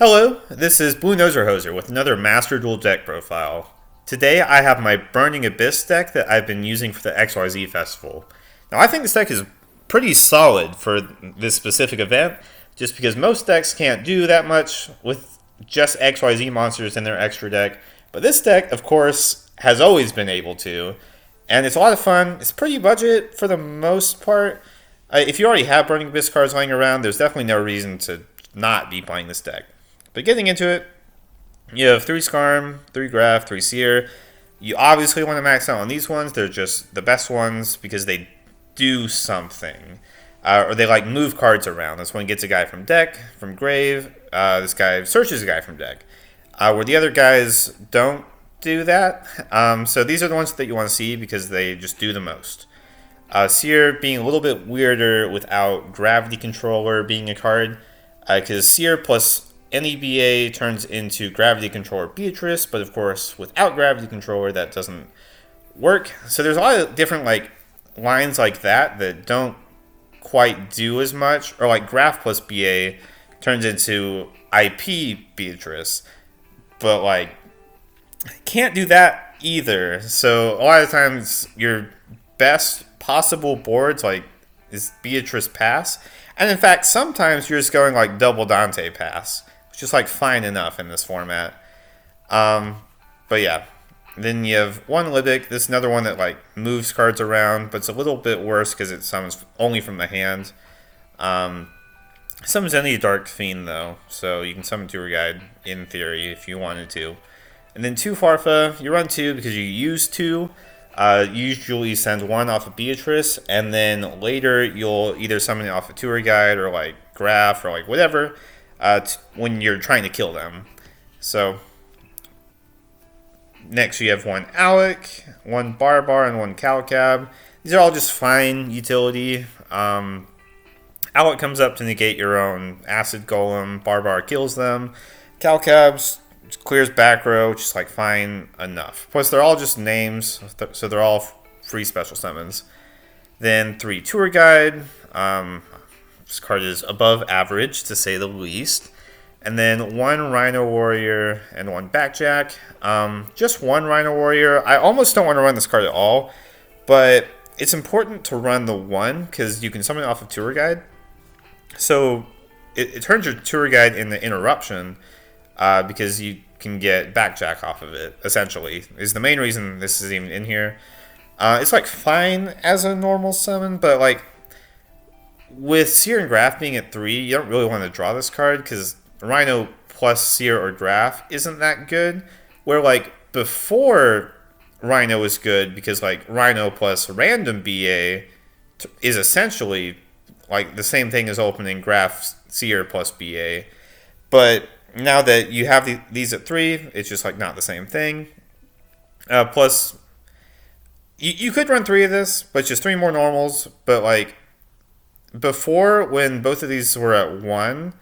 Hello, this is Blue Noser Hoser with another Master Duel deck profile. Today I have my Burning Abyss deck that I've been using for the XYZ festival. Now I think this deck is pretty solid for this specific event, just because most decks can't do that much with just XYZ monsters in their extra deck. But this deck, of course, has always been able to, and it's a lot of fun. It's pretty budget for the most part. If you already have Burning Abyss cards laying around, there's definitely no reason to not be playing this deck. But getting into it, you have 3 Skarm, 3 Graph, 3 Seer. You obviously want to max out on these ones. They're just the best ones because they do something. Or they like move cards around. This one gets a guy from deck, from grave. This guy searches a guy from deck. Where the other guys don't do that. So these are the ones that you want to see because they just do the most. Seer being a little bit weirder without Gravity Controller being a card. Because Seer plus any BA turns into Gravity Controller Beatrice, but of course, without Gravity Controller, that doesn't work. So there's a lot of different lines like that don't quite do as much. Or like Graph plus BA turns into IP Beatrice, but can't do that either. So a lot of times your best possible boards is Beatrice Pass. And in fact, sometimes you're just going double Dante Pass, which is fine enough in this format. But yeah, then you have 1 Libic. This is another one that moves cards around, but it's a little bit worse because it summons only from the hand. Summons any Dark Fiend though, so you can summon Tour Guide in theory if you wanted to. And then 2 Farfa. You run 2 because you use 2. Usually send 1 off of Beatrice, and then later you'll either summon it off a Tour Guide or Graph or whatever when you're trying to kill them. So next you have 1 Alec, 1 Barbar, and 1 Calcab. These are all just fine utility. Alec comes up to negate your own Acid Golem. Barbar kills them. Calcab clears back row, which is fine enough. Plus they're all just names, so they're all free special summons. Then 3 Tour Guide. This card is above average to say the least. And then 1 Rhino Warrior and 1 Backjack. Just 1 Rhino Warrior. I almost don't want to run this card at all, but it's important to run the 1 because you can summon it off of Tour Guide. So it turns your Tour Guide into interruption. Because you can get Backjack off of it, essentially, is the main reason this is even in here. It's fine as a normal summon, but with Seer and Graph being at 3, you don't really want to draw this card because Rhino plus Seer or Graph isn't that good. Where before Rhino was good because Rhino plus random BA is essentially the same thing as opening Graph Seer plus BA, but now that you have these at 3, it's just not the same thing. Plus, you could run 3 of this, but it's just 3 more normals. But before, when both of these were at 1,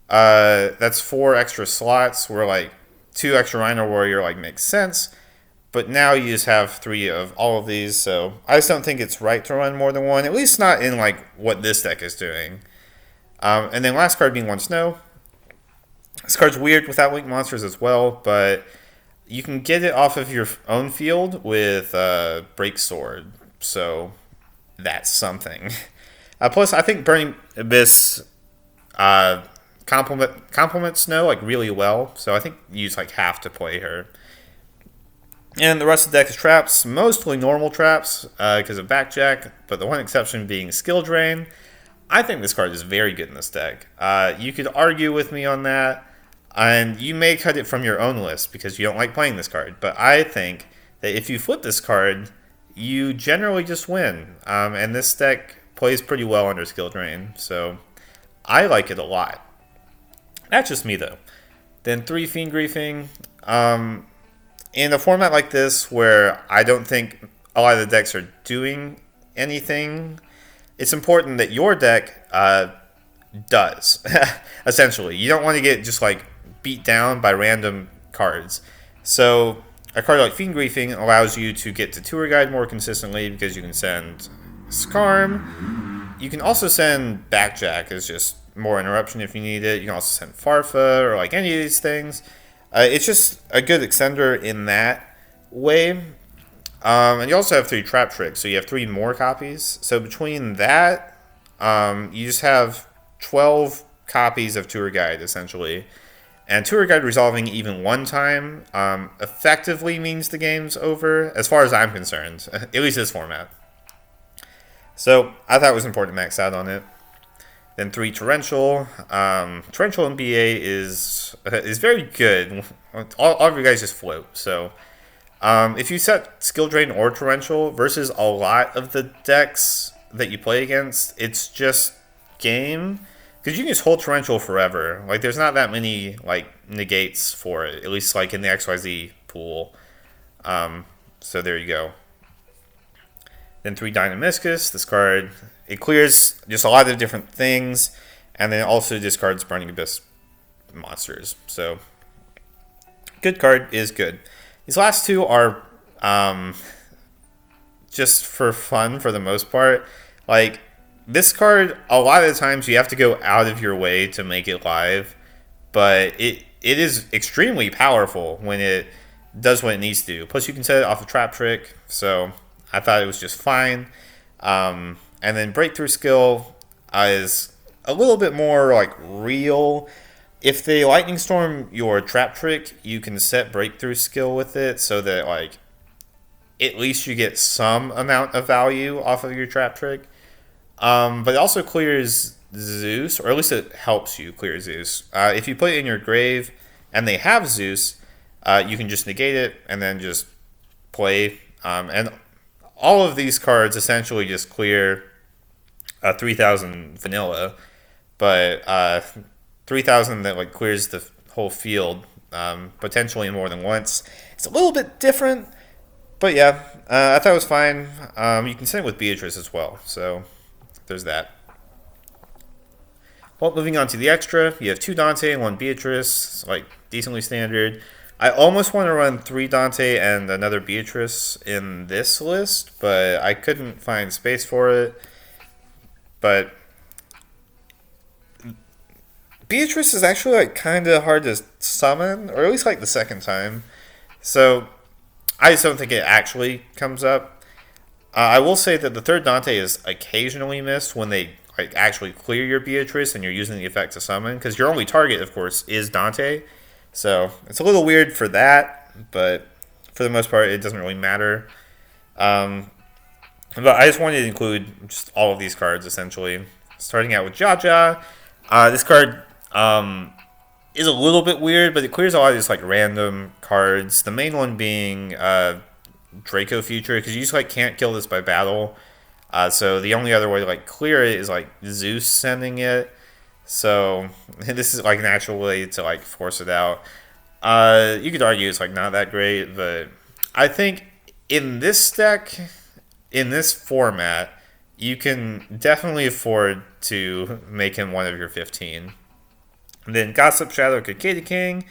that's 4 extra slots where 2 extra Rhino Warrior makes sense. But now you just have 3 of all of these, so I just don't think it's right to run more than 1. At least not in what this deck is doing. And then last card being 1 Snow. This card's weird without Link Monsters as well, but you can get it off of your own field with Break Sword, so that's something. Plus, I think Burning Abyss complements Snow really well, so I think you just have to play her. And the rest of the deck is traps, mostly normal traps because of Backjack, but the one exception being Skill Drain. I think this card is very good in this deck. You could argue with me on that, and you may cut it from your own list because you don't like playing this card. But I think that if you flip this card, you generally just win. And this deck plays pretty well under Skill Drain, so I like it a lot. That's just me, though. Then 3 Fiend Griefing. In a format like this, where I don't think a lot of the decks are doing anything, it's important that your deck does, essentially. You don't want to get just beat down by random cards. So a card like Fiend Griefing allows you to get to Tour Guide more consistently because you can send Skarm. You can also send Backjack as just more interruption if you need it. You can also send Farfa or like any of these things. It's just a good extender in that way. And you also have 3 trap tricks, so you have 3 more copies. So between that, you just have 12 copies of Tour Guide, essentially. And Tour Guide resolving even one time effectively means the game's over, as far as I'm concerned, at least this format. So I thought it was important to max out on it. Then 3 Torrential. Torrential in BA is very good. All of you guys just float, so... if you set Skill Drain or Torrential versus a lot of the decks that you play against, it's just game. Because you can just hold Torrential forever. Like, there's not that many, like, negates for it. At least, like, in the XYZ pool. So there you go. Then 3 Dynamiscus. This card, it clears just a lot of different things. And then it also discards Burning Abyss monsters. So, good card is good. These last 2 are just for fun for the most part. Like, this card, a lot of the times you have to go out of your way to make it live, but it is extremely powerful when it does what it needs to do. Plus, you can set it off a trap trick, so I thought it was just fine. And then Breakthrough Skill is a little bit more, like, real. If they Lightning Storm your trap trick, you can set Breakthrough Skill with it so that, like, at least you get some amount of value off of your trap trick. But it also clears Zeus, or at least it helps you clear Zeus. If you put it in your grave and they have Zeus, you can just negate it and then just play. And all of these cards essentially just clear 3,000 vanilla, but 3,000 that like clears the whole field, potentially more than once. It's a little bit different, but yeah, I thought it was fine. You can send it with Beatrice as well, so there's that. Well, moving on to the extra, you have 2 Dante and 1 Beatrice, like decently standard. I almost want to run 3 Dante and another Beatrice in this list, but I couldn't find space for it. But Beatrice is actually like kind of hard to summon, or at least like the second time. So I just don't think it actually comes up. I will say that the 3rd Dante is occasionally missed when they like actually clear your Beatrice and you're using the effect to summon, because your only target, of course, is Dante. So it's a little weird for that, but for the most part, it doesn't really matter. But I just wanted to include just all of these cards, essentially. Starting out with Jaja. This card is a little bit weird, but it clears a lot of these like random cards. The main one being Draco Future, because you just like can't kill this by battle. So the only other way to like clear it is like Zeus sending it. So this is like an actual way to like force it out. You could argue it's like not that great, but I think in this deck, in this format, you can definitely afford to make him one of your 15. And then Gossip, Shadow, Cicada King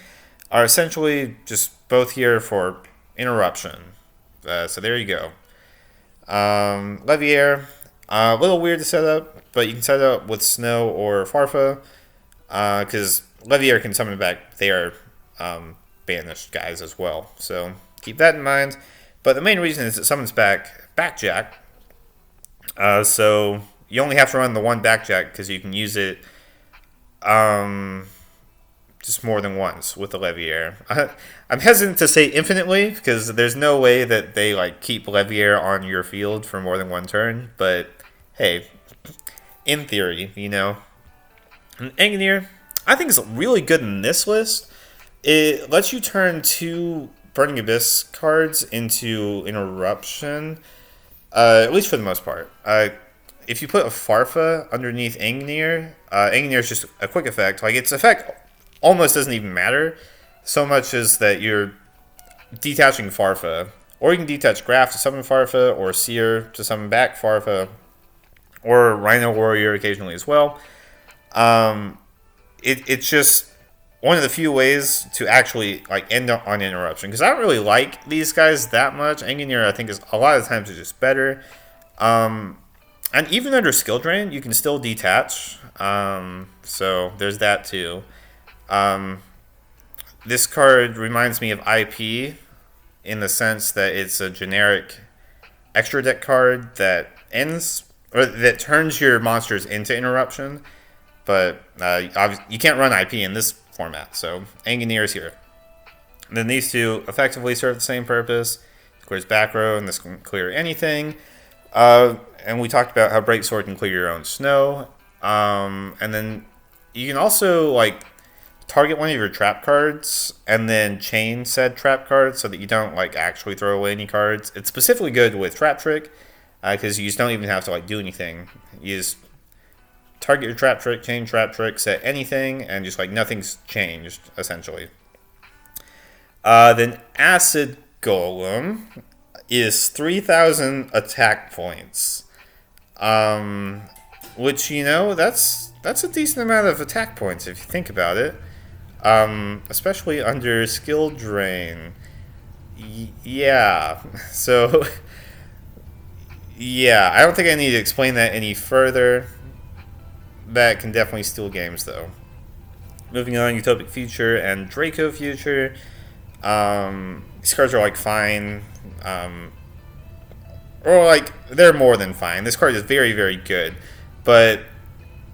are essentially just both here for interruption. So there you go. Leviair, a little weird to set up, but you can set it up with Snow or Farfa, because Leviair can summon back their banished guys as well. So keep that in mind. But the main reason is it summons back Backjack. So you only have to run the 1 Backjack because you can use it just more than once with the Leviair. I'm hesitant to say infinitely because there's no way that they like keep Leviair on your field for more than 1 turn. But hey, in theory, you know. And Engineer, I think is really good in this list. It lets you turn 2 Burning Abyss cards into Interruption, at least for the most part. If you put a Farfa underneath Engineer, Engineer is just a quick effect. Like, its effect almost doesn't even matter so much as that you're detaching Farfa. Or you can detach Graph to summon Farfa, or Seer to summon back Farfa, or Rhino Warrior occasionally as well. It's just one of the few ways to actually like end up on interruption, because I don't really like these guys that much. Engineer, I think, is a lot of times is just better. And even under Skill Drain, you can still detach. So there's that too. Um, this card reminds me of IP in the sense that it's a generic extra deck card that ends or that turns your monsters into interruption. But you can't run IP in this format, so Engineer is here. And then these two effectively serve the same purpose. It clears back row, and this can clear anything. And we talked about how Breaksword can clear your own snow. And then you can also like target one of your trap cards and then chain said trap cards so that you don't like actually throw away any cards. It's specifically good with Trap Trick because you just don't even have to like do anything. You just target your Trap Trick, chain Trap Trick, set anything, and just like nothing's changed essentially. Then Acid Golem is 3,000 attack points, which that's a decent amount of attack points if you think about it. Especially under skill drain. Yeah. So, yeah, I don't think I need to explain that any further. That can definitely steal games, though. Moving on, Utopic Future and Draco Future. These cards are, like, fine. Or, like, they're more than fine. This card is very, very good. But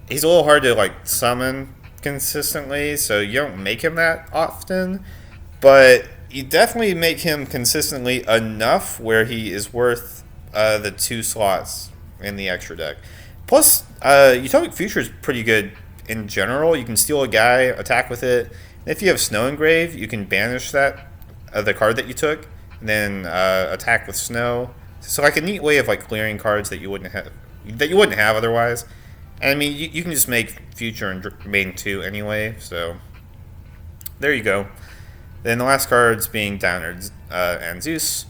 he's a little hard to, like, summon consistently, so you don't make him that often, but you definitely make him consistently enough where he is worth the 2 slots in the extra deck. Plus, Utopic Future is pretty good in general. You can steal a guy, attack with it. And if you have Snow Engrave, you can banish that the card that you took, and then attack with Snow. So like a neat way of like clearing cards that you wouldn't have otherwise. And I mean, you can just make Future and main 2 anyway, so there you go. Then the last cards being Downer and Zeus.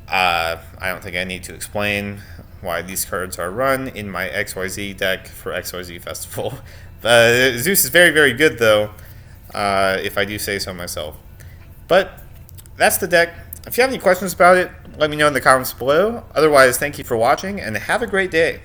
I don't think I need to explain why these cards are run in my XYZ deck for XYZ Festival. Zeus is very, very good, though, if I do say so myself. But that's the deck. If you have any questions about it, let me know in the comments below. Otherwise, thank you for watching, and have a great day.